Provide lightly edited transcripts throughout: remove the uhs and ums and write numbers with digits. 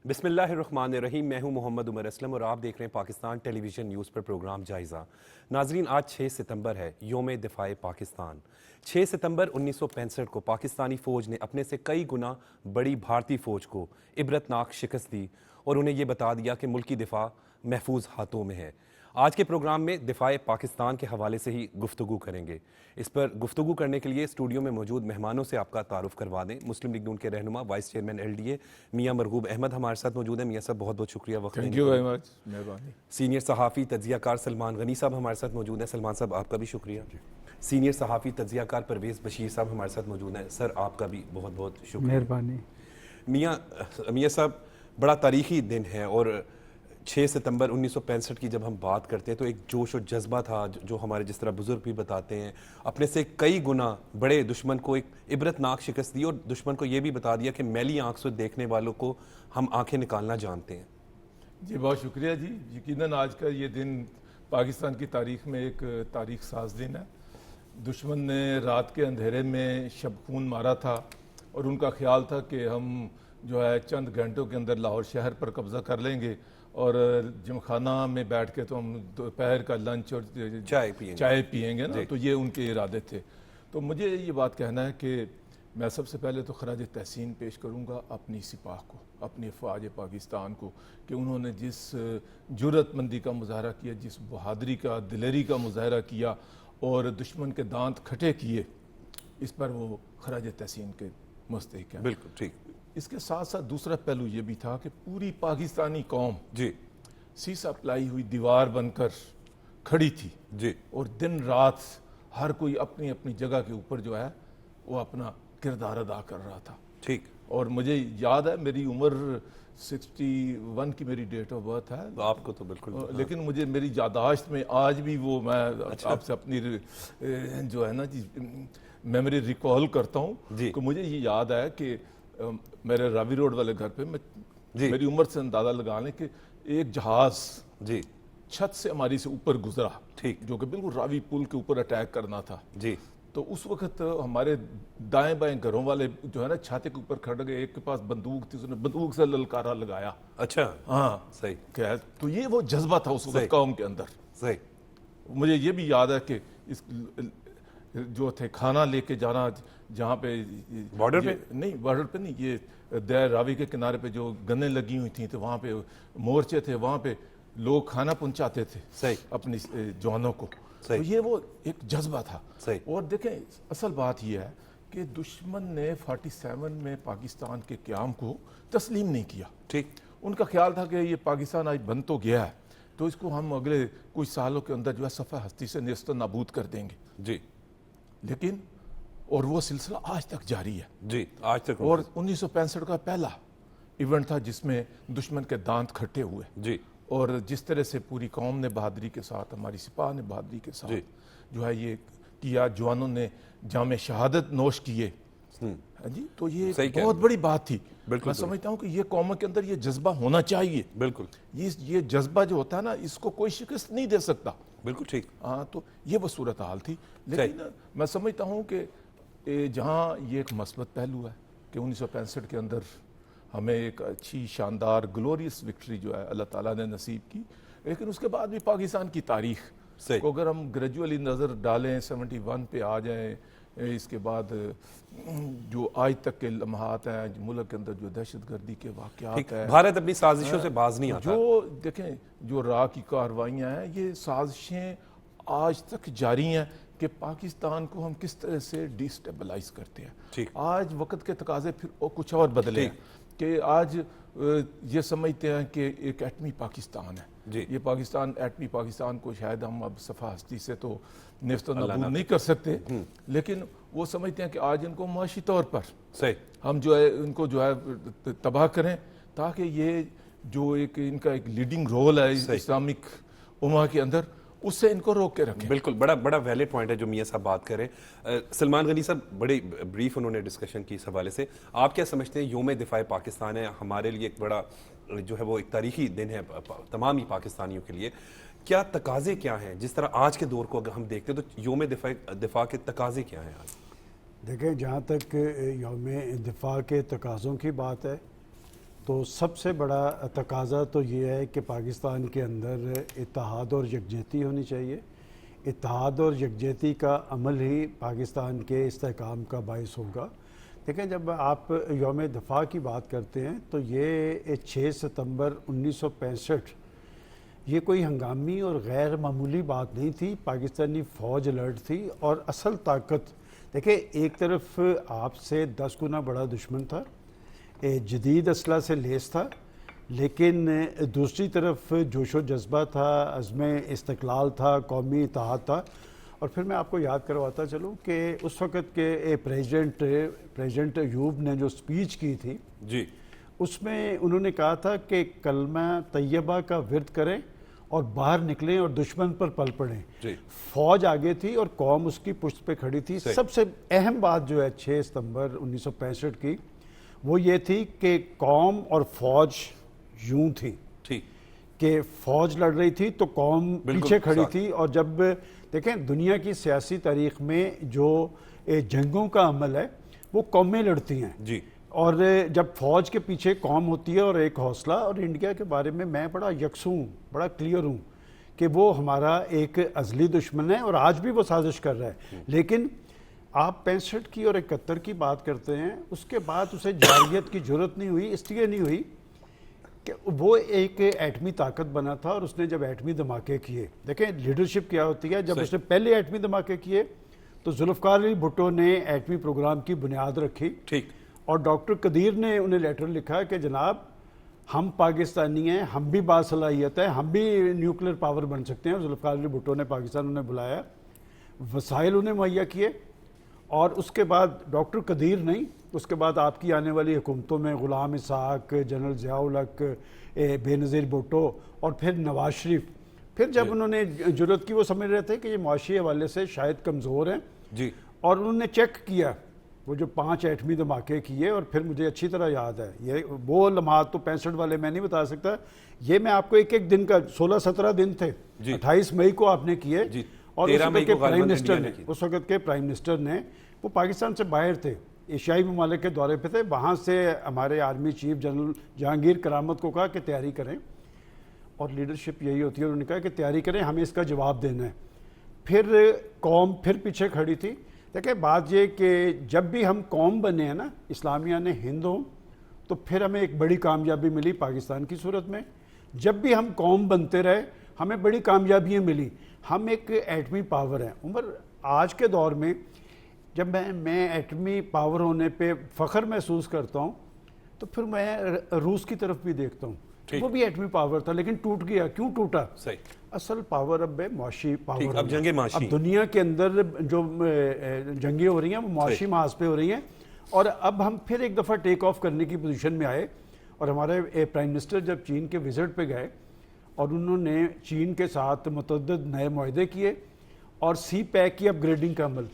بسم اللہ الرحمن الرحیم. میں ہوں محمد عمر اسلم اور آپ دیکھ رہے ہیں پاکستان ٹیلی ویژن نیوز پر پروگرام جائزہ. ناظرین، آج 6 ستمبر ہے، یوم دفاع پاکستان. 6 ستمبر 1965 کو پاکستانی فوج نے اپنے سے کئی گنا بڑی بھارتی فوج کو عبرتناک شکست دی اور انہیں یہ بتا دیا کہ ملکی دفاع محفوظ ہاتھوں میں ہے. آج کے پروگرام میں دفاع پاکستان کے حوالے سے ہی گفتگو کریں گے. اس پر گفتگو کرنے کے لیے اسٹوڈیو میں موجود مہمانوں سے آپ کا تعارف کروا دیں. مسلم لیگ نون کے رہنما وائس چیئرمین LDA میاں مرغوب احمد ہمارے ساتھ موجود ہیں. میاں صاحب بہت بہت شکریہ وقت دینے کے لیے. مہربانی. سینئر صحافی تجزیہ کار سلمان غنی صاحب ہمارے ساتھ موجود ہیں. سلمان صاحب آپ کا بھی شکریہ. سینئر صحافی تجزیہ کار پرویز بشیر صاحب ہمارے ساتھ موجود ہیں. سر آپ کا بھی بہت بہت شکریہ. مہربانی. میاں صاحب، بڑا تاریخی دن ہے اور 6 ستمبر 1965 کی جب ہم بات کرتے ہیں تو ایک جوش و جذبہ تھا جو ہمارے جس طرح بزرگ بھی بتاتے ہیں اپنے سے کئی گنا بڑے دشمن کو ایک عبرتناک شکست دی اور دشمن کو یہ بھی بتا دیا کہ میلی آنکھ سے دیکھنے والوں کو ہم آنکھیں نکالنا جانتے ہیں. جی بہت شکریہ جی. یقیناً آج کا یہ دن پاکستان کی تاریخ میں ایک تاریخ ساز دن ہے. دشمن نے رات کے اندھیرے میں شب خون مارا تھا اور ان کا خیال تھا کہ ہم جو ہے چند گھنٹوں کے اندر لاہور شہر پر قبضہ کر لیں گے اور جم خانہ میں بیٹھ کے تو ہم دوپہر کا لنچ اور چائے پیئیں گے نا. تو یہ ان کے ارادے تھے. تو مجھے یہ بات کہنا ہے کہ میں سب سے پہلے تو خراج تحسین پیش کروں گا اپنی سپاہ کو، اپنی افواج پاکستان کو، کہ انہوں نے جس جرأت مندی کا مظاہرہ کیا، جس بہادری کا، دلیری کا مظاہرہ کیا اور دشمن کے دانت کھٹے کیے، اس پر وہ خراج تحسین کے مستحق ہیں. بالکل ٹھیک. اس کے ساتھ ساتھ دوسرا پہلو یہ بھی تھا کہ پوری پاکستانی قوم سیسا پلائی ہوئی دیوار بن کر کھڑی تھی اور دن رات ہر کوئی اپنی اپنی جگہ کے اوپر جو ہے وہ اپنا کردار ادا کر رہا تھا. ٹھیک. اور مجھے یاد ہے میری عمر 61 کی میری ڈیٹ آف برتھ ہے. آپ کو تو بالکل، لیکن مجھے میری یادداشت میں آج بھی وہ میں آپ سے اپنی جو ہے نا جی میموری ریکال کرتا ہوں کہ مجھے یہ یاد ہے کہ میرے راوی روڈ والے گھر پہ میری عمر سے اندازہ لگا لیں کہ ایک جہاز چھت سے ہماری سے اوپر گزرا جو کہ بالکل راوی پل کے اوپر اٹیک کرنا تھا. تو اس وقت ہمارے دائیں بائیں گھروں والے جو ہے نا چھاتے کے اوپر کھڑ گئے. ایک کے پاس بندوق تھی، اس نے بندوق سے للکارا لگایا. اچھا، ہاں صحیح. تو یہ وہ جذبہ تھا اس وقت قوم کے اندر. صحیح. مجھے یہ بھی یاد ہے کہ اس جو تھے کھانا لے کے جانا جہاں پہ بارڈر پہ نہیں، بارڈر پہ نہیں، یہ دیر راوی کے کنارے پہ جو گنیں لگی ہوئی تھیں تو وہاں پہ مورچے تھے، وہاں پہ لوگ کھانا پہنچاتے تھے اپنی جوانوں کو. تو یہ وہ ایک جذبہ تھا. اور دیکھیں اصل بات یہ ہے کہ دشمن نے 47 میں پاکستان کے قیام کو تسلیم نہیں کیا. ٹھیک. ان کا خیال تھا کہ یہ پاکستان آج بن تو گیا ہے تو اس کو ہم اگلے کچھ سالوں کے اندر جو ہے صفحہ ہستی سے نیست و نابود کر دیں گے. لیکن اور وہ سلسلہ آج تک جاری ہے. آج تک. اور 1965 کا پہلا ایونٹ تھا جس میں دشمن کے دانت کھٹے ہوئے. اور جس طرح سے پوری قوم نے بہادری کے ساتھ، ہماری سپاہ نے بہادری کے ساتھ جو ہے یہ کیا، جوانوں نے جام شہادت نوش کیے. جی تو یہ بہت بڑی بات تھی. میں سمجھتا ہوں کہ یہ قوموں کے اندر یہ جذبہ ہونا چاہیے. بالکل. یہ جذبہ جو ہوتا ہے نا اس کو کوئی شکست نہیں دے سکتا. بالکل ٹھیک. ہاں تو یہ وہ صورتحال تھی. لیکن میں سمجھتا ہوں کہ جہاں یہ ایک مثبت پہلو ہے کہ 1965 کے اندر ہمیں ایک اچھی شاندار گلوریس وکٹری جو ہے اللہ تعالیٰ نے نصیب کی. لیکن اس کے بعد بھی پاکستان کی تاریخ کو اگر ہم گریجولی نظر ڈالیں 71 پہ آ جائیں، اس کے بعد جو آج تک کے لمحات ہیں ملک کے اندر جو دہشت گردی کے واقعات ہیں، بھارت اپنی سازشوں سے باز نہیں آتا. جو دیکھیں جو راہ کی کارروائیاں ہیں یہ سازشیں آج تک جاری ہیں کہ پاکستان کو ہم کس طرح سے ڈی سٹیبلائز کرتے ہیں. آج وقت کے تقاضے پھر کچھ اور بدلے ہیں کہ آج یہ سمجھتے ہیں کہ ایک ایٹمی پاکستان ہے. یہ پاکستان، ایٹمی پاکستان کو شاید ہم اب صفحہ ہستی سے تو نیست و نابود نہیں کر سکتے، لیکن وہ سمجھتے ہیں کہ آج ان کو معاشی طور پر ہم جو ہے ان کو جو ہے تباہ کریں تاکہ یہ جو ایک ان کا ایک لیڈنگ رول ہے اسلامک امہ کے اندر اس سے ان کو روک کے رکھیں. بالکل بڑا ویلڈ پوائنٹ ہے جو میاں صاحب بات کریں. سلمان غنی صاحب بڑی بریف انہوں نے ڈسکشن کی اس حوالے سے. آپ کیا سمجھتے ہیں یوم دفاع پاکستان ہے ہمارے لیے ایک بڑا جو ہے وہ ایک تاریخی دن ہے تمام ہی پاکستانیوں کے لیے. کیا تقاضے کیا ہیں جس طرح آج کے دور کو اگر ہم دیکھتے ہیں تو یوم دفاع کے تقاضے کیا ہیں آج؟ دیکھیں جہاں تک یوم دفاع کے تقاضوں کی بات ہے تو سب سے بڑا تقاضا تو یہ ہے کہ پاکستان کے اندر اتحاد اور یکجہتی ہونی چاہیے. اتحاد اور یکجہتی کا عمل ہی پاکستان کے استحکام کا باعث ہوگا. دیکھیں جب آپ یوم دفاع کی بات کرتے ہیں تو یہ 6 ستمبر 1965 یہ کوئی ہنگامی اور غیر معمولی بات نہیں تھی. پاکستانی فوج الرٹ تھی اور اصل طاقت دیکھیں ایک طرف آپ سے 10 گنا بڑا دشمن تھا, جدید اسلحہ سے لیس تھا, لیکن دوسری طرف جوش و جذبہ تھا, عزم استقلال تھا, قومی اتحاد تھا. اور پھر میں آپ کو یاد کرواتا چلوں کہ اس وقت کے پریزیڈنٹ ایوب نے جو سپیچ کی تھی جی اس میں انہوں نے کہا تھا کہ کلمہ طیبہ کا ورد کریں اور باہر نکلیں اور دشمن پر پل پڑیں. جی فوج آگے تھی اور قوم اس کی پشت پہ کھڑی تھی. صحیح. سب سے اہم بات جو ہے 6 ستمبر 1965 کی وہ یہ تھی کہ قوم اور فوج یوں تھی ٹھیک کہ فوج لڑ رہی تھی تو قوم بالکل پیچھے کھڑی ساتھ. تھی. اور جب دیکھیں دنیا کی سیاسی تاریخ میں جو جنگوں کا عمل ہے وہ قومیں لڑتی ہیں جی اور جب فوج کے پیچھے قوم ہوتی ہے اور ایک حوصلہ. اور انڈیا کے بارے میں بڑا یکسوں ہوں, بڑا کلیئر ہوں کہ وہ ہمارا ایک ازلی دشمن ہے اور آج بھی وہ سازش کر رہا ہے. لیکن آپ 65 کی اور 71 کی بات کرتے ہیں, اس کے بعد اسے جارحیت کی جرت نہیں ہوئی. اس لیے نہیں ہوئی کہ وہ ایک ایٹمی طاقت بنا تھا اور اس نے جب ایٹمی دھماکے کیے, دیکھیں لیڈرشپ کیا ہوتی ہے. جب اس نے پہلے ایٹمی دھماکے کیے تو ذوالفقار علی بھٹو نے ایٹمی پروگرام کی بنیاد رکھی ٹھیک اور ڈاکٹر قدیر نے انہیں لیٹر لکھا کہ جناب ہم پاکستانی ہیں, ہم بھی باصلاحیت ہے, ہم بھی نیوکلیر پاور بن سکتے ہیں. ذوالفقار علی بھٹو نے پاکستان انہیں بلایا, وسائل انہیں مہیا کیے اور اس کے بعد ڈاکٹر قدیر نہیں, اس کے بعد آپ کی آنے والی حکومتوں میں غلام اسحاق, جنرل ضیاء الحق, بے نظیر بھٹو اور پھر نواز شریف. پھر جب انہوں نے جرت کی وہ سمجھ رہے تھے کہ یہ معاشی حوالے سے شاید کمزور ہیں جی اور انہوں نے چیک کیا وہ جو 5 ایٹمی دھماکے کیے. اور پھر مجھے اچھی طرح یاد ہے یہ وہ لمحات تو 65 والے میں نہیں بتا سکتا, یہ میں آپ کو ایک دن کا 16-17 دن تھے. 28 مئی کو آپ نے کیے اور اس وقت کے پرائم منسٹر نے پرائم منسٹر نے وہ پاکستان سے باہر تھے, ایشیائی ممالک کے دورے پہ تھے. وہاں سے ہمارے آرمی چیف جنرل جہانگیر کرامت کو کہا کہ تیاری کریں اور لیڈرشپ یہی ہوتی ہے. انہوں نے کہا کہ تیاری کریں, ہمیں اس کا جواب دینا ہے. پھر قوم پھر پیچھے کھڑی تھی. دیکھیں بات یہ کہ جب بھی ہم قوم بنے ہیں نا, اسلامیہ نے ہند ہوں, تو پھر ہمیں ایک بڑی کامیابی ملی پاکستان کی صورت میں. جب بھی ہم قوم بنتے رہے ہمیں بڑی کامیابیاں ملی. ہم ایک ایٹمی پاور ہیں. عمر آج کے دور میں جب میں ایٹمی پاور ہونے پہ فخر محسوس کرتا ہوں تو پھر میں روس کی طرف بھی دیکھتا ہوں, وہ بھی ایٹمی پاور تھا لیکن ٹوٹ گیا. کیوں ٹوٹا؟ صحیح. اصل پاور اب ہے معاشی پاور. اب جنگیں معاشی, اب دنیا کے اندر جو جنگیں ہو رہی ہیں وہ معاشی محاذ پہ ہو رہی ہیں. اور اب ہم پھر ایک دفعہ ٹیک آف کرنے کی پوزیشن میں آئے. اور ہمارے پرائم منسٹر جب چین کے وزٹ پہ گئے اور انہوں نے چین کے ساتھ متعدد نئے معاہدے کیے اور سی پیک کی اپ گریڈنگ کا عمل.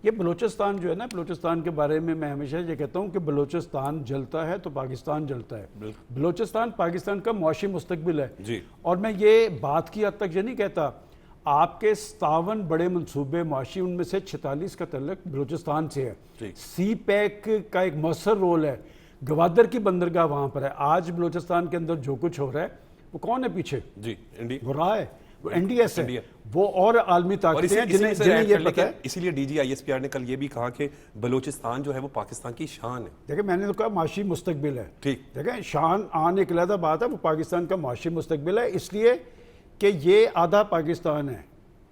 یہ بلوچستان جو ہے نا, بلوچستان کے بارے میں ہمیشہ یہ کہتا ہوں کہ بلوچستان جلتا ہے تو پاکستان جلتا ہے. بلوچستان پاکستان کا معاشی مستقبل ہے جی. اور میں یہ بات کی حد تک یہ نہیں کہتا, آپ کے 57 بڑے منصوبے معاشی, ان میں سے 46 کا تعلق بلوچستان سے ہے. سی پیک کا ایک مؤثر رول ہے, گوادر کی بندرگاہ وہاں پر ہے. آج بلوچستان کے اندر جو کچھ ہو رہا ہے وہ کون ہے پیچھے؟ جی وہ رہا ہے, وہ این ڈی ایس ہے, وہ اور عالمی طاقتیں ہیں جنہیں یہ پتہ ہے. اسی لیے D G I S P R نے کل یہ بھی کہا کہ بلوچستان جو ہے وہ پاکستان کی شان ہے. دیکھیں میں نے تو کہا معاشی مستقبل ہے. ٹھیک. دیکھیں شان آن ایک علیحدہ بات ہے, وہ پاکستان کا معاشی مستقبل ہے, اس لیے کہ یہ آدھا پاکستان ہے.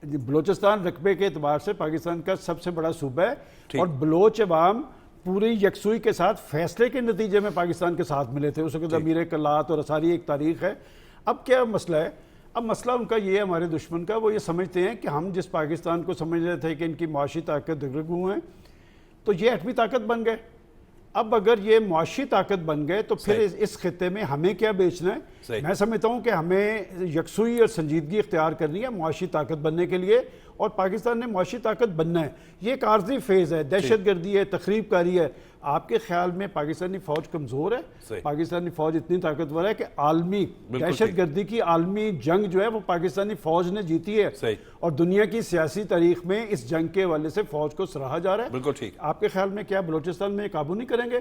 بلوچستان رقبے کے اعتبار سے پاکستان کا سب سے بڑا صوبہ ہے اور بلوچ عوام پوری یکسوئی کے ساتھ فیصلے کے نتیجے میں پاکستان کے ساتھ ملے تھے. اس وقت امیر کلات اور ساری ایک تاریخ ہے. اب کیا مسئلہ ہے؟ اب مسئلہ ان کا یہ ہے, ہمارے دشمن کا, وہ یہ سمجھتے ہیں کہ ہم جس پاکستان کو سمجھ رہے تھے کہ ان کی معاشی طاقت دگرگوں ہیں تو یہ ایٹمی طاقت بن گئے. اب اگر یہ معاشی طاقت بن گئے تو پھر اس خطے میں ہمیں کیا بیچنا ہے؟ میں سمجھتا ہوں کہ ہمیں یکسوئی اور سنجیدگی اختیار کرنی ہے معاشی طاقت بننے کے لیے, اور پاکستان نے معاشی طاقت بننا ہے. یہ ایک عارضی فیز ہے, دہشت گردی ہے, تخریب کاری ہے. آپ کے خیال میں پاکستانی فوج کمزور ہے؟ پاکستانی فوج اتنی طاقتور ہے کہ عالمی دہشت گردی کی عالمی جنگ جو ہے وہ پاکستانی فوج نے جیتی ہے, اور دنیا کی سیاسی تاریخ میں اس جنگ کے حوالے سے فوج کو سراہا جا رہا ہے. بالکل ٹھیک. آپ کے خیال میں کیا بلوچستان میں قابو نہیں کریں گے؟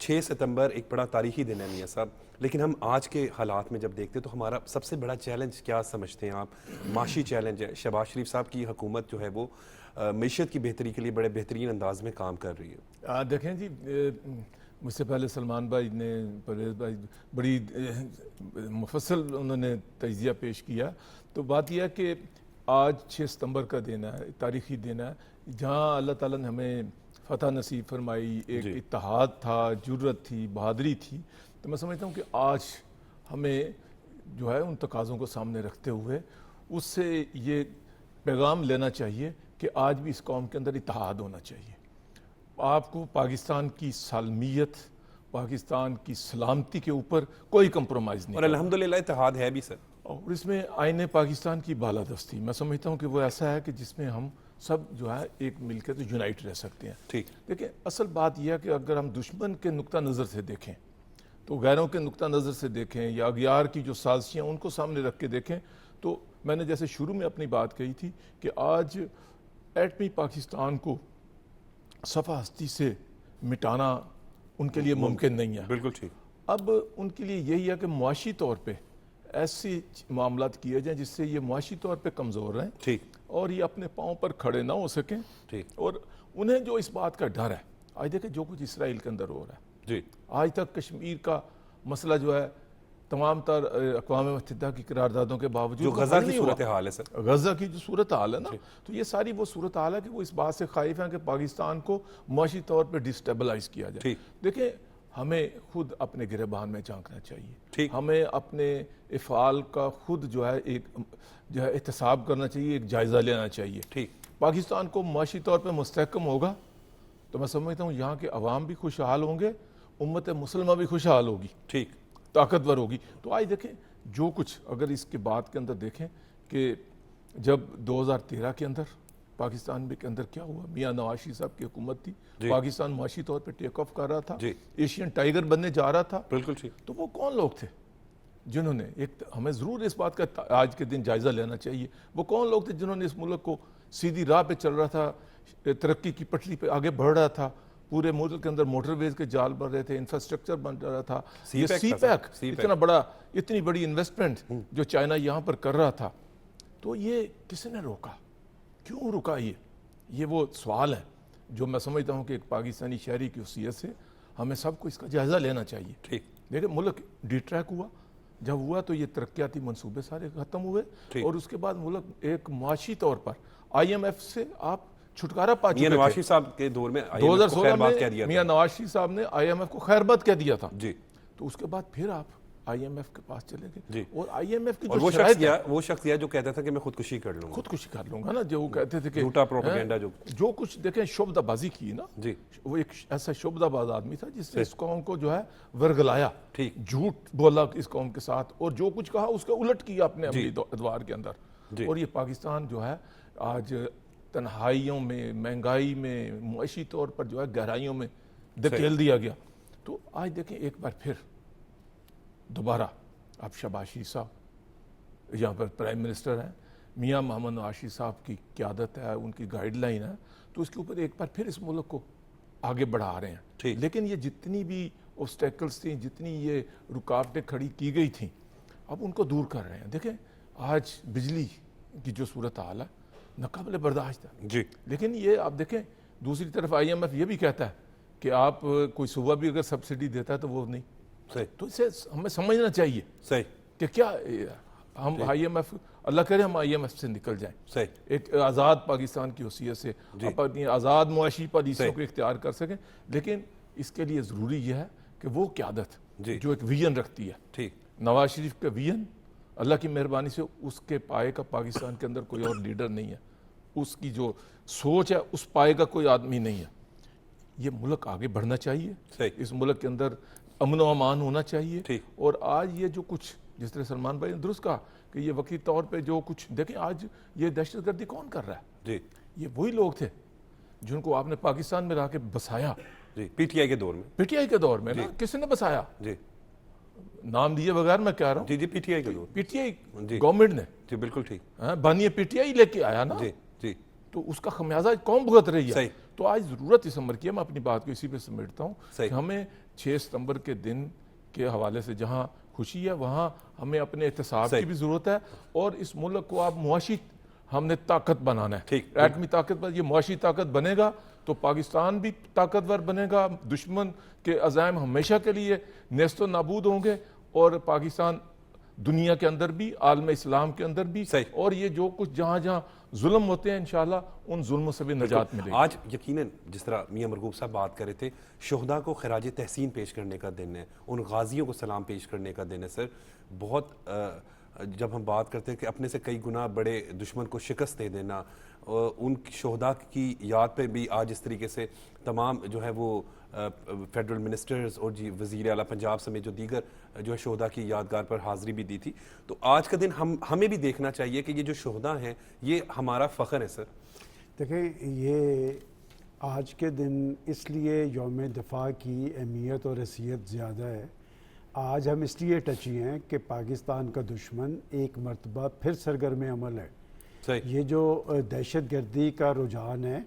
6 ستمبر ایک بڑا تاریخی دن ہے میاں صاحب، لیکن ہم آج کے حالات میں جب دیکھتے ہیں تو ہمارا سب سے بڑا چیلنج کیا سمجھتے ہیں آپ؟ معاشی چیلنج ہے. شہباز شریف صاحب کی حکومت جو ہے وہ معیشت کی بہتری کے لیے بڑے بہترین انداز میں کام کر رہی ہے. دیکھیں جی، مجھ سے پہلے سلمان بھائی نے، پرویز بھائی بڑی مفصل انہوں نے تجزیہ پیش کیا. تو بات یہ ہے کہ آج 6 ستمبر کا دن ہے، تاریخی دن ہے، جہاں اللہ تعالیٰ نے ہمیں فتح نصیب فرمائی. ایک اتحاد تھا، جرت تھی، بہادری تھی. تو میں سمجھتا ہوں کہ آج ہمیں جو ہے ان تقاضوں کو سامنے رکھتے ہوئے اس سے یہ پیغام لینا چاہیے کہ آج بھی اس قوم کے اندر اتحاد ہونا چاہیے. آپ کو پاکستان کی سالمیت، پاکستان کی سلامتی کے اوپر کوئی کمپرومائز نہیں. اور الحمدللہ اتحاد ہے بھی سر. اور اس میں آئین پاکستان کی بالادستی، میں سمجھتا ہوں کہ وہ ایسا ہے کہ جس میں ہم سب جو ہے ایک مل کے تو یونائٹ رہ سکتے ہیں. ٹھیک. دیکھیں، اصل بات یہ ہے کہ اگر ہم دشمن کے نقطہ نظر سے دیکھیں تو غیروں کے نقطہ نظر سے دیکھیں یا اغیار کی جو سازشیں ان کو سامنے رکھ کے دیکھیں، تو میں نے جیسے شروع میں اپنی بات کہی تھی کہ آج ایٹمی پاکستان کو صفحہ ہستی سے مٹانا ان کے لیے ممکن نہیں ہے. بالکل ٹھیک. اب ان کے لیے یہی ہے کہ معاشی طور پہ ایسی معاملات کیے جائیں جس سے یہ معاشی طور پہ کمزور رہیں. ٹھیک. اور یہ اپنے پاؤں پر کھڑے نہ ہو سکیں. ٹھیک. اور انہیں جو اس بات کا ڈر ہے، آج دیکھیں جو کچھ اسرائیل کے اندر ہو رہا ہے. جی. آج تک کشمیر کا مسئلہ جو ہے تمام تر اقوام متحدہ کی قراردادوں کے باوجود جو غزہ کی صورتحال ہے سر، غزہ کی جو صورتحال ہے نا، تو یہ ساری وہ صورتحال ہے کہ وہ اس بات سے خائف ہیں کہ پاکستان کو معاشی طور پہ ڈسٹیبلائز کیا جائے. دیکھیں، ہمیں خود اپنے گریبان میں جھانکنا چاہیے. ہمیں اپنے افعال کا خود جو ہے ایک جو ہے احتساب کرنا چاہیے، ایک جائزہ لینا چاہیے. ٹھیک. پاکستان کو معاشی طور پہ مستحکم ہوگا تو میں سمجھتا ہوں یہاں کے عوام بھی خوشحال ہوں گے، امت مسلمہ بھی خوشحال ہوگی. ٹھیک. طاقتور ہوگی. تو آج دیکھیں جو کچھ اگر اس کے بعد کے اندر دیکھیں کہ جب 2013 کے اندر پاکستان کے اندر کیا ہوا، میاں نواز شریف صاحب کی حکومت تھی. پاکستان معاشی طور پہ ٹیک آف کر رہا تھا، ایشین ٹائیگر بننے جا رہا تھا. بالکل ٹھیک. تو وہ کون لوگ تھے جنہوں نے ہمیں ضرور اس بات کا آج کے دن جائزہ لینا چاہیے. وہ کون لوگ تھے جنہوں نے اس ملک کو سیدھی راہ پہ چل رہا تھا، ترقی کی پٹری پہ آگے بڑھ رہا تھا، پورے ملک کے اندر موٹر ویز کے جال بن رہے تھے، انفراسٹرکچر بن رہا تھا. یہ سی پیک اتنی بڑی انویسٹمنٹ جو چائنا یہاں پر کر رہا تھا، تو یہ کس نے روکا؟ کیوں رکا؟ یہ وہ سوال ہے جو میں سمجھتا ہوں کہ ایک پاکستانی شہری کی حیثیت سے ہمیں سب کو اس کا جائزہ لینا چاہیے. ٹھیک. دیکھیں، ملک ڈی ٹریک ہوا، جب ہوا تو یہ ترقیاتی منصوبے سارے ختم ہوئے. اور اس کے بعد ملک ایک معاشی طور پر آئی ایم ایف سے آپ چھٹکارا پا چکے تھے. نواز شریف صاحب کے دور میں 2016 میں میاں نواز شریف صاحب نے آئی ایم ایف کو خیر بات کہہ دیا تھا. جی. تو اس کے بعد پھر آپ آئی ایم ایف کے پاس چلے گئے. جی. اور آئی ایم ایف کی اور جو وہ شخص یہ جو کہتا تھا کہ میں خودکشی کر لوں گا، خودکشی کر لوں گا نا، جو وہ کہتے تھے کہ جھوٹا پروپیگنڈا جو کچھ دیکھیں شعبدہ بازی کی نا. جی. وہ ایک ایسا شعبدہ باز آدمی تھا جس نے اس قوم کو جو ہے ورگلایا. ٹھیک. جھوٹ بولا اس قوم کے ساتھ اور جو کچھ کہا اس کا الٹ کیا اپنے عملی ادوار کے اندر. اور یہ پاکستان جو ہے آج تنہائیوں میں، مہنگائی میں، معاشی طور پر جو ہے گہرائیوں میں دھکیل دیا گیا. تو آج دیکھیں ایک بار پھر دوبارہ اب شہباز شریف صاحب یہاں پر پرائم منسٹر ہیں، میاں محمد نواز شریف صاحب کی قیادت ہے، ان کی گائیڈ لائن ہے، تو اس کے اوپر ایک بار پھر اس ملک کو آگے بڑھا رہے ہیں. لیکن یہ جتنی بھی اوبسٹیکلز تھیں، جتنی یہ رکاوٹیں کھڑی کی گئی تھیں، اب ان کو دور کر رہے ہیں. دیکھیں آج بجلی کی جو صورتحال ہے ناقابل برداشت ہے. جی. لیکن یہ آپ دیکھیں دوسری طرف آئی ایم ایف یہ بھی کہتا ہے کہ آپ کوئی صوبہ بھی اگر سبسڈی دیتا ہے تو وہ نہیں. تو اسے ہمیں سمجھنا چاہیے کہ کیا ہم آئی ایم ایف، اللہ کرے ہم آئی ایم ایف سے نکل جائیں، ایک آزاد پاکستان کی حیثیت سے اپنی آزاد معاشی پالیسیوں کو اختیار کر سکیں. لیکن اس کے لیے ضروری یہ ہے کہ وہ قیادت جو ایک ویژن رکھتی ہے. نواز شریف کا ویژن، اللہ کی مہربانی سے اس کے پائے کا پاکستان کے اندر کوئی اور لیڈر نہیں ہے. اس کی جو سوچ ہے اس پائے کا کوئی آدمی نہیں ہے. یہ ملک آگے بڑھنا چاہیے، اس ملک کے اندر امن و امان ہونا چاہیے. اور آج یہ جو کچھ جس طرح سلمان بھائی نے درست کہا کہ یہ وقتی طور پہ جو کچھ دیکھیں آج یہ دہشت گردی کون کر رہا ہے؟ یہ وہی لوگ تھے جن کو آپ نے پاکستان میں لا کے بسایا. پی ٹی آئی کے دور میں، پی ٹی آئی کے دور میں نا، کس نے بسایا؟ نام دیے بغیر میں کہہ رہا ہوں. پی ٹی آئی کے دور، پی ٹی آئی گورنمنٹ نے. جی بالکل ٹھیک. بانی پی ٹی آئی لے کے آیا نا. تو اس کا خمیازہ قوم بھگت رہی ہے. تو آج ضرورت اس امر کی ہے, میں اپنی بات کو اسی پہ سمیٹتا ہوں صحیح. کہ ہمیں 6 ستمبر کے دن کے حوالے سے جہاں خوشی ہے وہاں ہمیں اپنے احتساب صحیح. کی بھی ضرورت ہے, اور اس ملک کو آپ معاشی ہم نے طاقت بنانا ہے. ٹھیک. ایٹمی طاقت, یہ معاشی طاقت بنے گا تو پاکستان بھی طاقتور بنے گا, دشمن کے عزائم ہمیشہ کے لیے نیست و نابود ہوں گے, اور پاکستان دنیا کے اندر بھی, عالم اسلام کے اندر بھی, صحیح. اور یہ جو کچھ جہاں جہاں ظلم ہوتے ہیں انشاءاللہ ان ظلموں سے بھی نجات ملے گی. آج یقیناً جس طرح میاں مرغوب صاحب بات کر رہے تھے, شہداء کو خراج تحسین پیش کرنے کا دن ہے, ان غازیوں کو سلام پیش کرنے کا دن ہے. سر بہت جب ہم بات کرتے ہیں کہ اپنے سے کئی گنا بڑے دشمن کو شکست دے دینا, ان شہداء کی یاد پہ بھی آج اس طریقے سے تمام جو ہے وہ فیڈرل منسٹرز اور جی وزیر اعلیٰ پنجاب سمیت جو دیگر جو ہے شہداء کی یادگار پر حاضری بھی دی تھی. تو آج کا دن ہمیں بھی دیکھنا چاہیے کہ یہ جو شہداء ہیں یہ ہمارا فخر ہے. سر دیکھیں, یہ آج کے دن اس لیے یوم دفاع کی اہمیت اور حیثیت زیادہ ہے. آج ہم اس لیے ٹچی ہیں کہ پاکستان کا دشمن ایک مرتبہ پھر سرگرم عمل ہے. صحیح. یہ جو دہشت گردی کا رجحان ہے,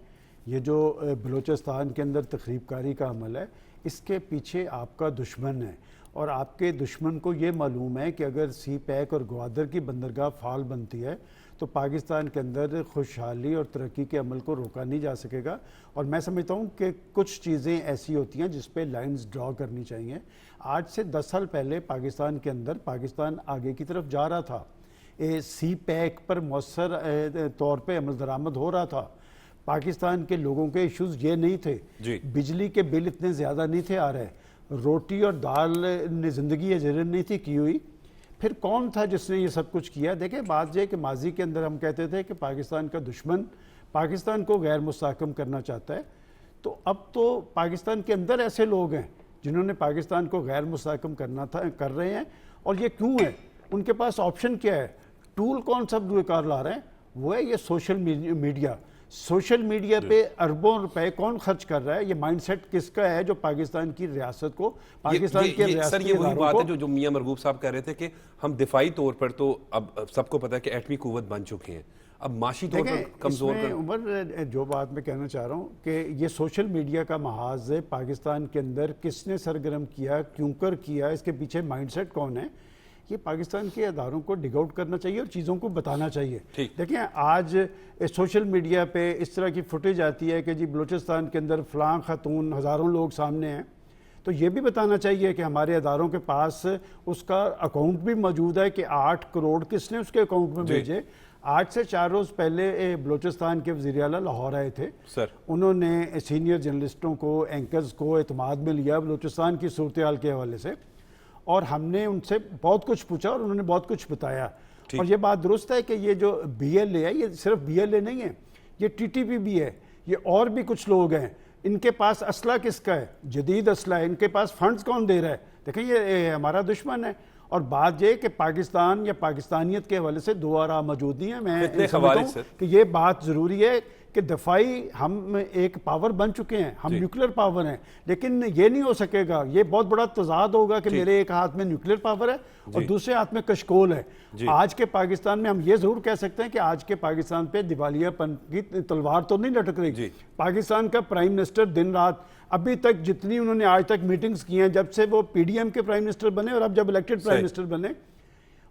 یہ جو بلوچستان کے اندر تخریب کاری کا عمل ہے, اس کے پیچھے آپ کا دشمن ہے, اور آپ کے دشمن کو یہ معلوم ہے کہ اگر سی پیک اور گوادر کی بندرگاہ فعال بنتی ہے تو پاکستان کے اندر خوشحالی اور ترقی کے عمل کو روکا نہیں جا سکے گا. اور میں سمجھتا ہوں کہ کچھ چیزیں ایسی ہوتی ہیں جس پہ لائنز ڈرا کرنی چاہیے. آج سے 10 سال پہلے پاکستان کے اندر پاکستان آگے کی طرف جا رہا تھا, سی پیک پر مؤثر طور پہ عمل درآمد ہو رہا تھا. پاکستان کے لوگوں کے ایشوز یہ نہیں تھے, بجلی کے بل اتنے زیادہ نہیں تھے آ رہے, روٹی اور دال نے زندگی اجرن نہیں تھی کی ہوئی. پھر کون تھا جس نے یہ سب کچھ کیا؟ دیکھیں, بات یہ کہ ماضی کے اندر ہم کہتے تھے کہ پاکستان کا دشمن پاکستان کو غیر مستحکم کرنا چاہتا ہے, تو اب تو پاکستان کے اندر ایسے لوگ ہیں جنہوں نے پاکستان کو غیر مستحکم کر رہے ہیں. اور یہ کیوں ہے؟ ان کے پاس آپشن کیا ہے, ٹول کون سا روئے کار لا رہے ہیں, وہ ہے یہ سوشل میڈیا. سوشل میڈیا پہ اربوں روپے کون خرچ کر رہا ہے؟ یہ مائنڈ سیٹ کس کا ہے جو پاکستان کی ریاست کو, پاکستان کے ریاستی سر یہ وہی بات اداروں ہے جو میاں مرغوب صاحب کہہ رہے تھے کہ ہم دفاعی طور پر تو اب سب کو پتہ ہے کہ ایٹمی قوت بن چکے ہیں, اب معاشی طور پر کمزور کر عمر جو بات میں کہنا چاہ رہا ہوں کہ یہ سوشل میڈیا کا محاذ پاکستان کے اندر کس نے سرگرم کیا, کیوں کر کیا, اس کے پیچھے مائنڈ سیٹ کون ہے, یہ پاکستان کے اداروں کو ڈگ آؤٹ کرنا چاہیے اور چیزوں کو بتانا چاہیے. دیکھیں, آج سوشل میڈیا پہ اس طرح کی فوٹیج آتی ہے کہ جی بلوچستان کے اندر فلاں خاتون, ہزاروں لوگ سامنے ہیں, تو یہ بھی بتانا چاہیے کہ ہمارے اداروں کے پاس اس کا اکاؤنٹ بھی موجود ہے کہ 8 کروڑ کس نے اس کے اکاؤنٹ میں بھیجے. آج سے 4 روز پہلے بلوچستان کے وزیر اعلیٰ لاہور آئے تھے, انہوں نے سینئر جرنلسٹوں کو, اینکرز کو اعتماد میں لیا بلوچستان کی صورتحال کے حوالے سے, اور ہم نے ان سے بہت کچھ پوچھا اور انہوں نے بہت کچھ بتایا. اور یہ بات درست ہے کہ یہ جو بی ایل اے ہے یہ صرف بی ایل اے نہیں ہے, یہ ٹی ٹی پی بھی ہے, یہ اور بھی کچھ لوگ ہیں. ان کے پاس اسلحہ کس کا ہے؟ جدید اسلحہ ہے. ان کے پاس فنڈز کون دے رہا ہے؟ دیکھیں, یہ ہمارا دشمن ہے. اور بات یہ کہ پاکستان یا پاکستانیت کے حوالے سے دو آراء موجود نہیں ہیں. میں سمجھتا ہوں کہ یہ بات ضروری ہے کہ دفاعی ہم ایک پاور بن چکے ہیں, ہم نیوکلیر پاور ہیں, لیکن یہ نہیں ہو سکے گا. یہ بہت بڑا تضاد ہوگا کہ میرے ایک ہاتھ میں نیوکلیر پاور ہے اور دوسرے ہاتھ میں کشکول ہے. آج کے پاکستان میں ہم یہ ضرور کہہ سکتے ہیں کہ آج کے پاکستان پہ دیوالیہ پن کی تلوار تو نہیں لٹک رہی. پاکستان کا پرائم منسٹر دن رات ابھی تک جتنی انہوں نے آج تک میٹنگز کی ہیں, جب سے وہ پی ڈی ایم کے پرائم منسٹر بنے اور اب جب الیکٹڈ پرائم منسٹر بنے,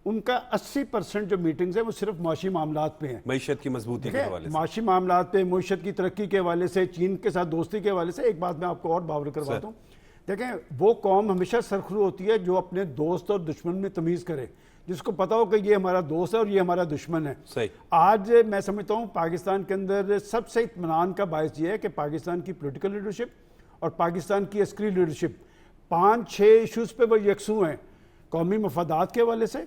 ان کا 80% جو میٹنگز ہیں وہ صرف معاشی معاملات پہ ہیں, معیشت کی مضبوطی کے حوالے سے, معاشی معاملات پہ, معیشت کی ترقی کے حوالے سے, چین کے ساتھ دوستی کے حوالے سے. ایک بات میں آپ کو اور باور کرواتا ہوں, دیکھیں وہ قوم ہمیشہ سرخرو ہوتی ہے جو اپنے دوست اور دشمن میں تمیز کرے, جس کو پتا ہو کہ یہ ہمارا دوست ہے اور یہ ہمارا دشمن ہے. آج میں سمجھتا ہوں پاکستان کے اندر سب سے اطمینان کا باعث یہ ہے کہ پاکستان کی پولیٹیکل لیڈرشپ اور پاکستان کی عسکری لیڈرشپ 5-6 ایشوز پہ وہ یکسو ہیں. قومی مفادات کے حوالے سے,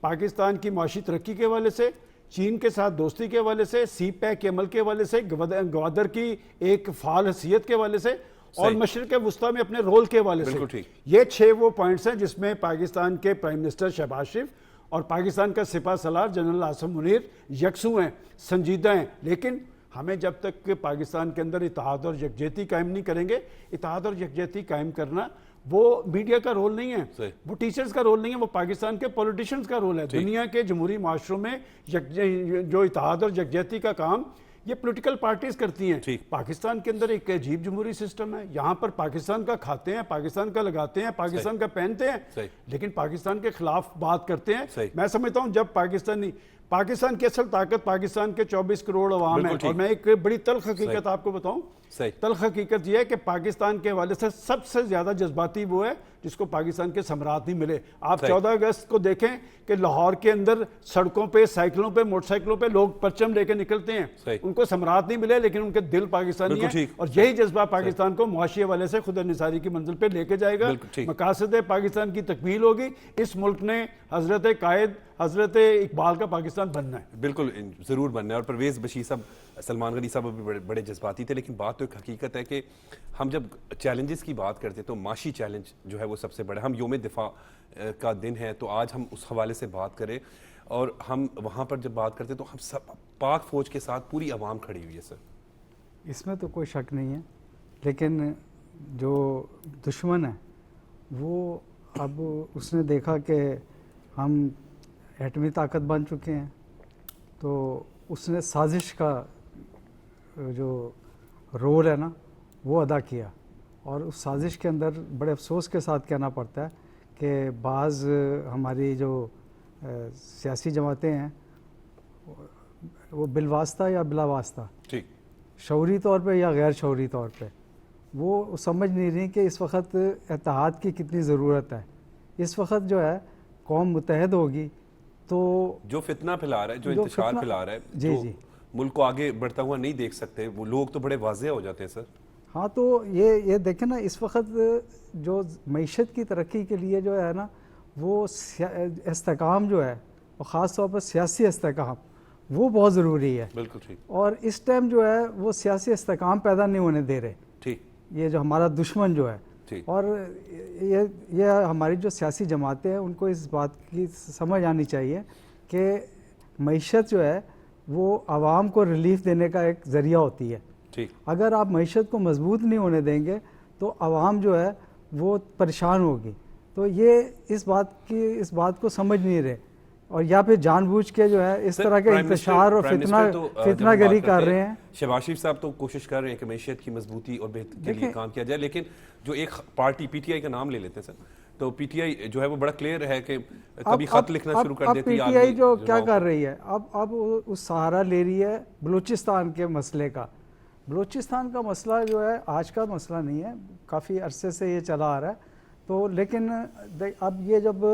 پاکستان کی معاشی ترقی کے حوالے سے, چین کے ساتھ دوستی کے حوالے سے, سی پیک کے عمل کے حوالے سے, گوادر کی ایک فعال حیثیت کے حوالے سے, اور مشرق وسطیٰ میں اپنے رول کے حوالے سے. یہ 6 وہ پوائنٹس ہیں جس میں پاکستان کے پرائم منسٹر شہباز شریف اور پاکستان کا سپہ سالار جنرل عاصم منیر یکسو ہیں, سنجیدہ ہیں. لیکن ہمیں جب تک پاکستان کے اندر اتحاد اور یکجہتی قائم نہیں کریں گے, اتحاد اور یکجہتی قائم کرنا وہ میڈیا کا رول نہیں ہے, وہ ٹیچرز کا رول نہیں ہے, وہ پاکستان کے پولیٹیشنز کا رول ہے. دنیا کے جمہوری معاشروں میں جو اتحاد اور یکجہتی کا کام یہ پولیٹیکل پارٹیز کرتی ہیں. ٹھیک. پاکستان کے اندر ایک عجیب جمہوری سسٹم ہے, یہاں پر پاکستان کا کھاتے ہیں, پاکستان کا لگاتے ہیں, پاکستان کا پہنتے ہیں, لیکن پاکستان کے خلاف بات کرتے ہیں. میں سمجھتا ہوں جب پاکستان کی اصل طاقت پاکستان کے 24 کروڑ عوام ہیں. اور میں ایک بڑی تلخ حقیقت آپ کو بتاؤں, تلخ حقیقت یہ ہے کہ پاکستان کے حوالے سے سب سے زیادہ جذباتی وہ ہے جس کو پاکستان کے ثمرات نہیں ملے. آپ 14 اگست کو دیکھیں کہ لاہور کے اندر سڑکوں پہ, سائیکلوں پہ, موٹر سائیکلوں پہ لوگ پرچم لے کے نکلتے ہیں. ان کو ثمرات نہیں ملے لیکن ان کے دل پاکستانی ہیں, اور یہی جذبہ پاکستان کو معاشی حوالے سے خود انحصاری کی منزل پہ لے کے جائے گا. مقاصد پاکستان کی تکمیل ہوگی. اس ملک نے حضرت قائد حضرت اقبال کا پاکستان بننا ہے. بالکل ضرور بننا ہے. اور پرویز بشیر صاحب, سلمان غنی صاحب بھی بڑے جذباتی تھے, لیکن بات تو ایک حقیقت ہے کہ ہم جب چیلنجز کی بات کرتے ہیں تو معاشی چیلنج جو ہے وہ سب سے بڑا. ہم یوم دفاع کا دن ہے تو آج ہم اس حوالے سے بات کریں, اور ہم وہاں پر جب بات کرتے ہیں تو ہم سب پاک فوج کے ساتھ پوری عوام کھڑی ہوئی ہے. سر اس میں تو کوئی شک نہیں ہے, لیکن جو دشمن ہے وہ اب اس نے دیکھا کہ ہم ایٹمی طاقت بن چکے ہیں, تو اس نے سازش کا جو رول ہے نا وہ ادا کیا. اور اس سازش کے اندر بڑے افسوس کے ساتھ کہنا پڑتا ہے کہ بعض ہماری جو سیاسی جماعتیں ہیں وہ بالواسطہ یا بلا واسطہ, شعوری طور پہ یا غیر شعوری طور پہ, وہ سمجھ نہیں رہی کہ اس وقت اتحاد کی کتنی ضرورت ہے. اس وقت جو ہے قوم متحد ہوگی تو جو فتنہ پھیلا رہا ہے, جو انتشار پھیلا رہا ہے, جو ملک کو آگے بڑھتا ہوا نہیں دیکھ سکتے, وہ لوگ تو بڑے واضح ہو جاتے ہیں. سر ہاں, تو یہ دیکھیں نا, اس وقت جو معیشت کی ترقی کے لیے جو ہے نا وہ استحکام جو ہے, اور خاص طور پر سیاسی استحکام, وہ بہت ضروری ہے. بالکل ٹھیک. اور اس ٹائم جو ہے وہ سیاسی استحکام پیدا نہیں ہونے دے رہے. ٹھیک. یہ جو ہمارا دشمن جو ہے, اور یہ ہماری جو سیاسی جماعتیں ہیں ان کو اس بات کی سمجھ آنی چاہیے کہ معیشت جو ہے وہ عوام کو ریلیف دینے کا ایک ذریعہ ہوتی ہے. اگر آپ معیشت کو مضبوط نہیں ہونے دیں گے تو عوام جو ہے وہ پریشان ہوگی. تو یہ اس بات کو سمجھ نہیں رہے, اور یا پھر جان بوجھ کے جو ہے اس طرح کے انتشار اور فتنہ گری کر رہے ہیں. شہباز شریف صاحب تو کوشش کر رہے ہیں کہ معیشت کی مضبوطی اور بہتری کے لیے کام کیا جائے, لیکن جو ایک پارٹی پی ٹی آئی کا نام لے لیتے ہیں سر, تو پی ٹی آئی جو ہے وہ بڑا کلیئر ہے کہ کبھی خط لکھنا شروع کر دیتی ہے. پی ٹی آئی جو کیا کر رہی ہے, اب اس سہارا لے رہی ہے بلوچستان کے مسئلے کا. بلوچستان کا مسئلہ جو ہے آج کا مسئلہ نہیں ہے, کافی عرصے سے یہ چلا آ رہا ہے. تو لیکن اب یہ جب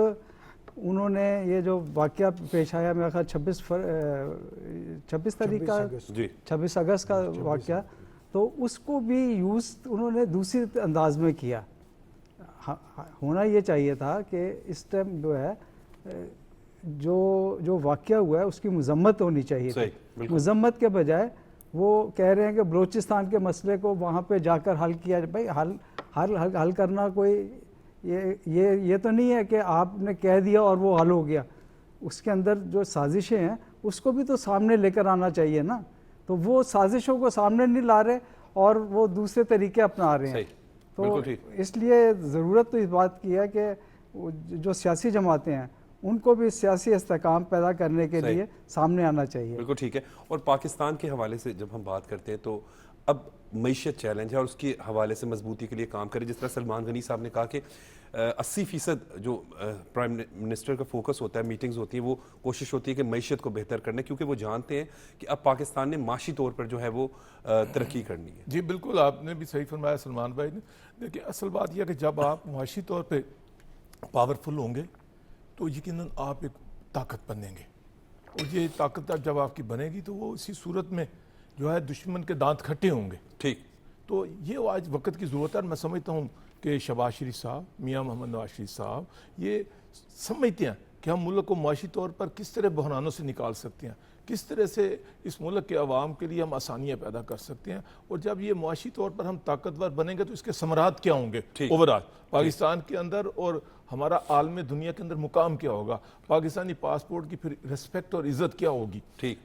انہوں نے یہ جو واقعہ پیش آیا, میرا خیال 26 تاریخ کا 26 اگست کا واقعہ, تو اس کو بھی یوز انہوں نے دوسری انداز میں کیا. ہونا یہ چاہیے تھا کہ اس ٹائم جو ہے جو واقعہ ہوا ہے اس کی مذمت ہونی چاہیے تھی. مذمت کے بجائے وہ کہہ رہے ہیں کہ بلوچستان کے مسئلے کو وہاں پہ جا کر حل کیا جائے. بھائی حل کرنا کوئی یہ تو نہیں ہے کہ آپ نے کہہ دیا اور وہ حل ہو گیا. اس کے اندر جو سازشیں ہیں اس کو بھی تو سامنے لے کر آنا چاہیے نا. تو وہ سازشوں کو سامنے نہیں لا رہے اور وہ دوسرے طریقے اپنا رہے ہیں. تو اس لیے ضرورت تو اس بات کی ہے کہ جو سیاسی جماعتیں ہیں ان کو بھی سیاسی استحکام پیدا کرنے کے لیے سامنے آنا چاہیے. بالکل ٹھیک ہے. اور پاکستان کے حوالے سے جب ہم بات کرتے ہیں تو اب معیشت چیلنج ہے اور اس کے حوالے سے مضبوطی کے لیے کام کرے. جس طرح سلمان غنی صاحب نے کہا کہ 80% جو پرائم منسٹر کا فوکس ہوتا ہے, میٹنگز ہوتی ہیں, وہ کوشش ہوتی ہے کہ معیشت کو بہتر کرنے, کیونکہ وہ جانتے ہیں کہ اب پاکستان نے معاشی طور پر جو ہے وہ ترقی کرنی ہے. جی بالکل, آپ نے بھی صحیح فرمایا سلمان بھائی نے. دیکھیں اصل بات یہ ہے کہ جب آپ معاشی طور پہ پاورفل ہوں گے تو یقیناً آپ ایک طاقت بنیں گے, اور یہ طاقت جب آپ کی بنے گی تو وہ اسی صورت میں جو ہے دشمن کے دانت کھٹے ہوں گے. ٹھیک. تو یہ آج وقت کی ضرورت ہے. میں سمجھتا ہوں کہ شہباز شریف صاحب, میاں محمد نواز شریف صاحب یہ سمجھتے ہیں کہ ہم ملک کو معاشی طور پر کس طرح بحرانوں سے نکال سکتے ہیں, کس طرح سے اس ملک کے عوام کے لیے ہم آسانیاں پیدا کر سکتے ہیں. اور جب یہ معاشی طور پر ہم طاقتور بنیں گے تو اس کے ثمرات کیا ہوں گے اوورآل پاکستان کے اندر, اور ہمارا عالم دنیا کے اندر مقام کیا ہوگا, پاکستانی پاسپورٹ کی پھر رسپیکٹ اور عزت کیا ہوگی.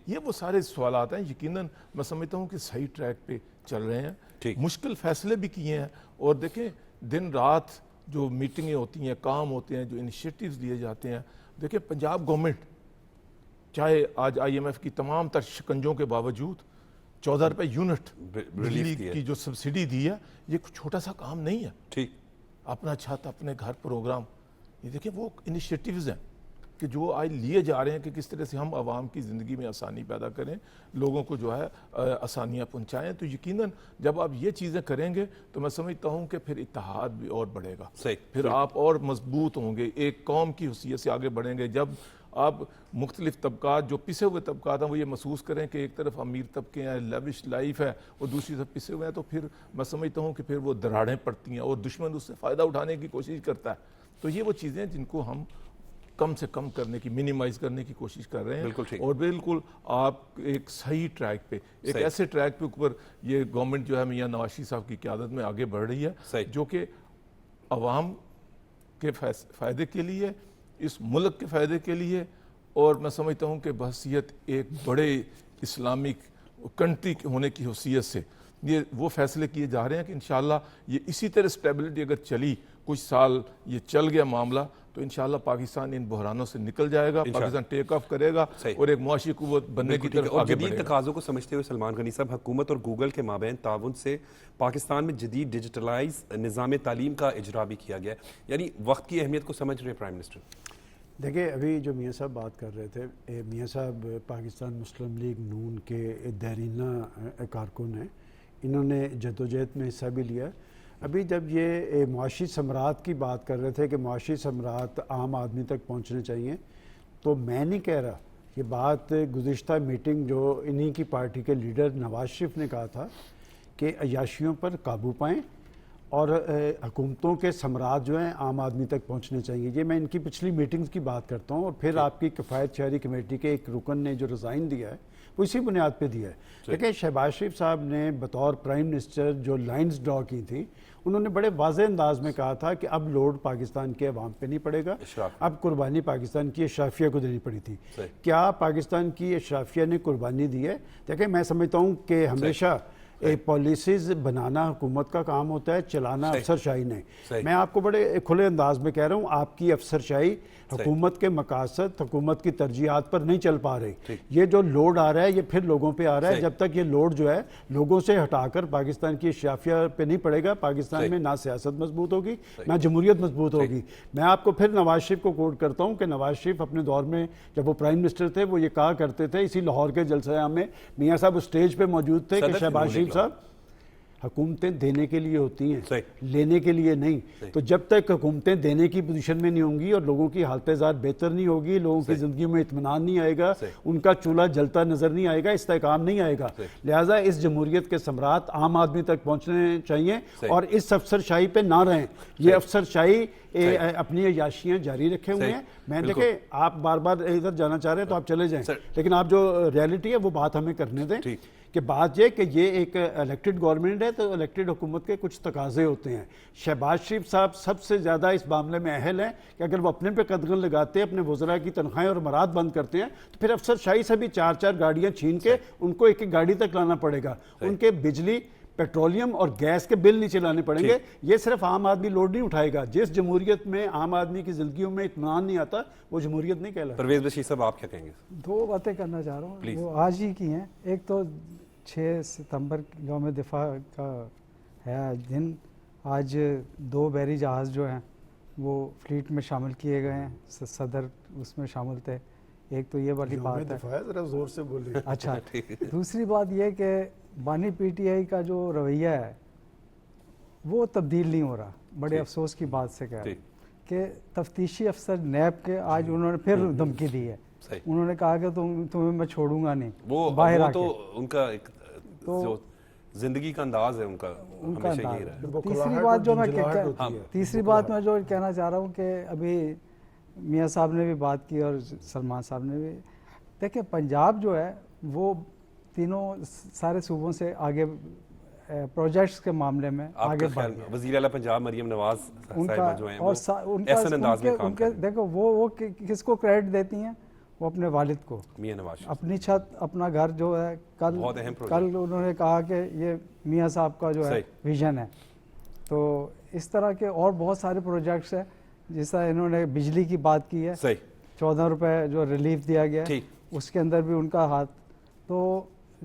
یہ وہ سارے سوالات ہیں. یقیناً میں سمجھتا ہوں کہ صحیح ٹریک پہ چل رہے ہیں. مشکل فیصلے بھی کیے ہیں, اور دیکھیں دن رات جو میٹنگیں ہوتی ہیں, کام ہوتے ہیں, جو انیشیٹیوز لیے جاتے ہیں. دیکھیں پنجاب گورنمنٹ چاہے آج IMF کی تمام تر شکنجوں کے باوجود ₹14 یونٹ ریلیف بجلی کی جو سبسڈی دی ہے، یہ کوئی چھوٹا سا کام نہیں ہے. ٹھیک. اپنا چھت اپنے گھر پروگرام، یہ دیکھیں وہ انیشیٹیوز ہیں کہ جو آج لیے جا رہے ہیں کہ کس طرح سے ہم عوام کی زندگی میں آسانی پیدا کریں، لوگوں کو جو ہے آسانیاں پہنچائیں. تو یقیناً جب آپ یہ چیزیں کریں گے تو میں سمجھتا ہوں کہ پھر اتحاد بھی اور بڑھے گا. پھر آپ اور مضبوط ہوں گے، ایک قوم کی حیثیت سے آگے بڑھیں گے. جب آپ مختلف طبقات، جو پسے ہوئے طبقات ہیں، وہ یہ محسوس کریں کہ ایک طرف امیر طبقے ہیں، لیوش لائف ہے، اور دوسری طرف پسے ہوئے ہیں، تو پھر میں سمجھتا ہوں کہ پھر وہ دراڑیں پڑتی ہیں اور دشمن اس سے فائدہ اٹھانے کی کوشش کرتا ہے. تو یہ وہ چیزیں ہیں جن کو ہم کم سے کم کرنے کی، منیمائز کرنے کی کوشش کر رہے ہیں. اور بالکل آپ ایک صحیح ٹریک پہ، ایک ایسے ٹریک پہ اوپر یہ گورنمنٹ جو ہے میاں نواز شریف صاحب کی قیادت میں آگے بڑھ رہی ہے، جو کہ عوام کے فائدے کے لیے، اس ملک کے فائدے کے لیے، اور میں سمجھتا ہوں کہ بحیثیت ایک بڑے اسلامک کنٹری ہونے کی حیثیت سے یہ وہ فیصلے کیے جا رہے ہیں کہ انشاءاللہ یہ اسی طرح سٹیبلٹی اگر چلی، کچھ سال یہ چل گیا معاملہ، تو انشاءاللہ پاکستان ان بحرانوں سے نکل جائے گا، پاکستان ٹیک آف کرے گا اور ایک معاشی قوت بننے کی طرف آگے بڑھے گا. جدید تقاضوں کو سمجھتے ہوئے سلمان غنی صاحب، حکومت اور گوگل کے مابین تعاون سے پاکستان میں جدید ڈیجیٹلائز نظام تعلیم کا اجرا بھی کیا گیا، یعنی وقت کی اہمیت کو سمجھ رہے ہیں پرائم منسٹر؟ دیکھیں ابھی جو میاں صاحب بات کر رہے تھے، میاں صاحب پاکستان مسلم لیگ نون کے دیرینہ کارکن ہیں، انہوں نے جدوجہد میں حصہ بھی لیا. ابھی جب یہ معاشی ثمرات کی بات کر رہے تھے کہ معاشی ثمرات عام آدمی تک پہنچنے چاہیے، تو میں نہیں کہہ رہا، یہ بات گزشتہ میٹنگ جو انہی کی پارٹی کے لیڈر نواز شریف نے کہا تھا کہ عیاشیوں پر قابو پائیں اور حکومتوں کے ثمرات جو ہیں عام آدمی تک پہنچنے چاہیے. یہ میں ان کی پچھلی میٹنگز کی بات کرتا ہوں. اور پھر آپ کی کفایت شہری کمیٹی کے ایک رکن نے جو ریزائن دیا ہے وہ اسی بنیاد پہ دیا ہے. دیکھیں شہباز شریف صاحب نے بطور پرائم منسٹر جو لائنز ڈرا کی تھیں، انہوں نے بڑے واضح انداز میں کہا تھا کہ اب لوڈ پاکستان کے عوام پہ نہیں پڑے گا، اب قربانی پاکستان کی اشرافیہ کو دینی پڑی تھی. کیا پاکستان کی اشرافیہ نے قربانی دی ہے؟ دیکھیں میں سمجھتا ہوں کہ ہمیشہ پالیسیز بنانا حکومت کا کام ہوتا ہے، چلانا افسر شاہی نہیں. میں آپ کو بڑے کھلے انداز میں کہہ رہا ہوں، آپ کی افسر شاہی حکومت کے مقاصد، حکومت کی ترجیحات پر نہیں چل پا رہی. یہ جو لوڈ آ رہا ہے یہ پھر لوگوں پہ آ رہا ہے. جب تک یہ لوڈ جو ہے لوگوں سے ہٹا کر پاکستان کی اشرافیہ پہ نہیں پڑے گا، پاکستان میں نہ سیاست مضبوط ہوگی نہ جمہوریت مضبوط ہوگی. میں آپ کو پھر نواز شریف کو کوٹ کرتا ہوں کہ نواز شریف اپنے دور میں جب وہ پرائم منسٹر تھے وہ یہ کہا کرتے تھے، اسی لاہور کے جلسہ عام میں میاں صاحب اسٹیج پہ موجود تھے، کہ شہباز شریف صاحب حکومتیں دینے کے لیے ہوتی ہیں، لینے کے لیے نہیں. تو جب تک حکومتیں دینے کی پوزیشن میں نہیں ہوں گی اور لوگوں کی حالت ذات بہتر نہیں ہوگی، لوگوں کی زندگی میں اطمینان نہیں آئے گا، ان کا چولہا جلتا نظر نہیں آئے گا، استحکام نہیں آئے گا. لہٰذا اس جمہوریت کے ثمرات عام آدمی تک پہنچنے چاہیے اور اس افسر شاہی پہ نہ رہیں. یہ افسر شاہی اپنی عیاشیاں جاری رکھے ہوئے ہیں. میں دیکھیں آپ بار بار ادھر جانا چاہ رہے ہیں تو آپ چلے جائیں، لیکن آپ جو ریالٹی ہے وہ بات ہمیں کرنے دیں کہ بات یہ کہ یہ ایک الیکٹڈ گورنمنٹ ہے تو الیکٹڈ حکومت کے کچھ تقاضے ہوتے ہیں. شہباز شریف صاحب سب سے زیادہ اس معاملے میں اہل ہیں کہ اگر وہ اپنے پہ قدغن لگاتے ہیں، اپنے وزراء کی تنخواہیں اور مراد بند کرتے ہیں، تو پھر افسر شاہی سے بھی 4 گاڑیاں چھین کے ان کو ایک گاڑی تک لانا پڑے گا. ان کے بجلی، پیٹرولیم اور گیس کے بل نہیں چلانے پڑیں گے. یہ صرف عام آدمی لوڈ نہیں اٹھائے گا. جس جمہوریت میں عام آدمی کی زندگیوں میں اطمینان نہیں آتا وہ جمہوریت نہیں کہلاتی. پرویز بشیر صاحب آپ کیا کہیں گے؟ 2 باتیں کرنا چاہ رہا ہوں، وہ آج ہی کی ہیں. ایک تو 6 ستمبر یوم دفاع کا ہے دن. آج 2 بحری جہاز جو ہیں وہ فلیٹ میں شامل کیے گئے ہیں، صدر اس میں شامل تھے. ایک تو یہ والی بات ہے، ذرا زور سے بولیں. اچھا دوسری بات یہ کہ بانی پی ٹی آئی کا جو رویہ ہے وہ تبدیل نہیں ہو رہا. بڑے افسوس کی بات سے کہہ رہا ہوں کہ تفتیشی افسر نیب کے آج انہوں نے پھر دھمکی دی ہے. انہوں نے کہا کہ تمہیں میں چھوڑوں گا نہیں. وہ تو ان کا ایک جو زندگی کا انداز ہے ان کا ہمیشہ یہی رہا ہے. تیسری بات میں جو کہنا چاہ رہا ہوں کہ ابھی میاں صاحب نے بھی بات کی اور سلمان صاحب نے بھی. دیکھیں پنجاب جو ہے وہ تینوں سارے صوبوں سے آگے پروجیکٹس کے معاملے میں آگے بڑھ گیا. وزیر اعلیٰ پنجاب مریم نواز صاحبہ جو ہیں اور احسن انداز میں کام کر رہے ہیں. دیکھو وہ کس کو کریڈٹ دیتی ہیں؟ وہ اپنے والد کو. میاں نواز اپنی چھت، اپنا گھر جو ہے، کل انہوں نے کہا کہ یہ میاں صاحب کا جو ہے ویژن ہے. تو اس طرح کے اور بہت سارے پروجیکٹس ہیں. جس طرح انہوں نے بجلی کی بات کی ہے، 14 روپے جو ریلیف دیا گیا اس کے اندر بھی ان کا ہاتھ. تو